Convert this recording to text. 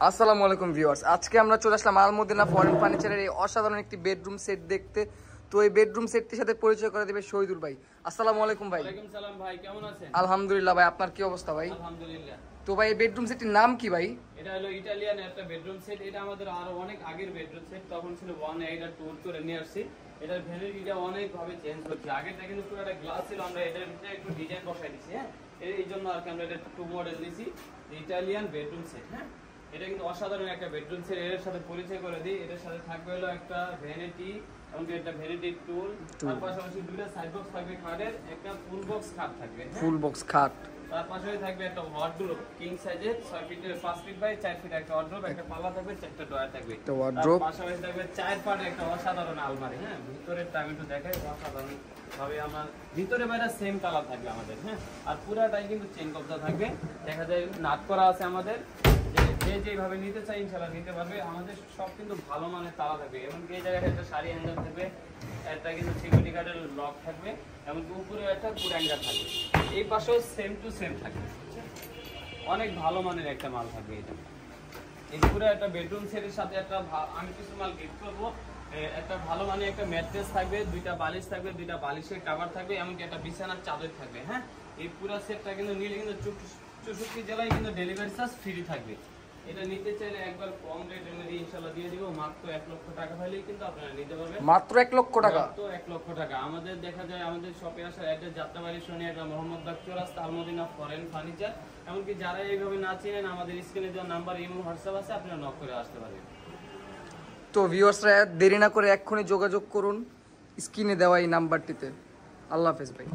আসসালামু আলাইকুম ভিউয়ার্স, আজকে আমরা চলে আসলাম আলমদিনা ফরেন ফার্নিচারের এই অসাধারণ একটি বেডরুম সেট দেখতে। তো এই বেডরুম সেটটির সাথে পরিচয় করে দেবে শহীদুল ভাই। আসসালামু আলাইকুম ভাই। ওয়ালাইকুম সালাম ভাই, কেমন আছেন? আলহামদুলিল্লাহ ভাই, আপনার কি অবস্থা ভাই? আলহামদুলিল্লাহ। তো ভাই এই বেডরুম সেটটির নাম কি ভাই? এটা হলো ইতালিয়ান একটা বেডরুম সেট। এটা আমাদের আরো অনেক আগের বেডরুম সেট, তখন ছিল 1 এটা টুর করে নিয়ে আসছি। এটার ভ্যানিটিটা অনেক ভাবে চেঞ্জ হচ্ছে। আগেরটা কিন্তু পুরো একটা গ্লাস ছিল, আমরা এটার ভিতরে একটু ডিজাইন বসাই দিয়েছি। হ্যাঁ, এই জন্য আর কি আমরা এটা টু মডেল দিয়েছি, ইতালিয়ান বেডরুম সেট। হ্যাঁ, এটা কিন্তু অসাধারণ একটা বেডরুম সেট। এর সাথে পরিচয় করে দিই, এটার সাথে থাকবে হলো একটা ভ্যানিটি এবং একটা ভ্যানিটি টুল, তার পাশাপাশি দুটো সাইড বক্স থাকবে, খাটের একটা ফুল বক্স খাট থাকবে। ফুল বক্স খাট, তার পাশে থাকবে একটা ওয়ার্ডরোব, কিং সাইজের 6 ফিটের 5 ফিট বাই 4 ফিট একটা ওয়ার্ডরোব, একটা পাল্লা থাকবে, চারটা ডয়ার থাকবে। একটা ওয়ার্ডরোব, তার পাশাপাশি থাকবে 4 পাট একটা অসাধারণ আলমারি। হ্যাঁ, ভিতরেরটা আমি একটু দেখাই, অসাধারণ ভাবে আমার ভিতরে বাইরে সেম কালার থাকবে আমাদের। হ্যাঁ, আর পুরাটাই কিন্তু চেন কবজা থাকবে, দেখা যায় নাট করা আছে আমাদের। যে যেভাবে নিতে চাই ইনশাআল্লাহ নিতে পারবে। আমাদের সব কিন্তু ভালো মানের তালা থাকবে, এমনকি এই জায়গায় একটা শাড়ি হ্যান্ডেল থাকবে, একটা কিন্তু সিকিউরিটি গার্ডের লক থাকবে, এমনকি উপরে একটা পুর অ্যাঙ্গার থাকবে। এই পাশেও সেম টু সেম থাকবে, অনেক ভালো মানের একটা মাল থাকবে। এটা এই পুরো একটা বেডরুম সেটের সাথে একটা আমি কিছু মাল গিফট করবো। একটা ভালো মানের একটা ম্যাট্রেস থাকবে, দুইটা বালিশ থাকবে, দুইটা বালিশের কভার থাকবে, এমনকি একটা বিছানার চাদর থাকবে। হ্যাঁ, এই পুরো সেটটা কিন্তু নিলে কিন্তু 64 জেলায় কিন্তু ডেলিভারি চার্জ ফ্রি থাকবে। এটা নিতে চাইলে একবার কম রেটের মধ্যে ইনশাআল্লাহ দিয়ে দিব, মাত্র 1 লক্ষ টাকা হলেই কিন্তু আপনারা নিতে পারবেন। মাত্র 1 লক্ষ টাকা? মাত্র 1 লক্ষ টাকা। আমাদের দেখা যায় আমাদের শপে আসার অ্যাড্রেস যাত্রাবাড়ি সোনিয়াগ্রাম মোহাম্মদবাগ চৌরাস্তা আলমদিনা ফরেন ফার্নিচার। এমনকি যারা এইভাবে না চিনেন, আমাদের স্ক্রিনে দেওয়া নাম্বার ইমো হোয়াটসঅ্যাপ আছে, আপনারা নক করে আসতে পারবেন। তো ভিউয়ার্সরা দেরি না করে এক্ষুনি যোগাযোগ করুন স্ক্রিনে দেওয়া এই নাম্বারটিতে। আল্লাহ হাফেজ ভাই।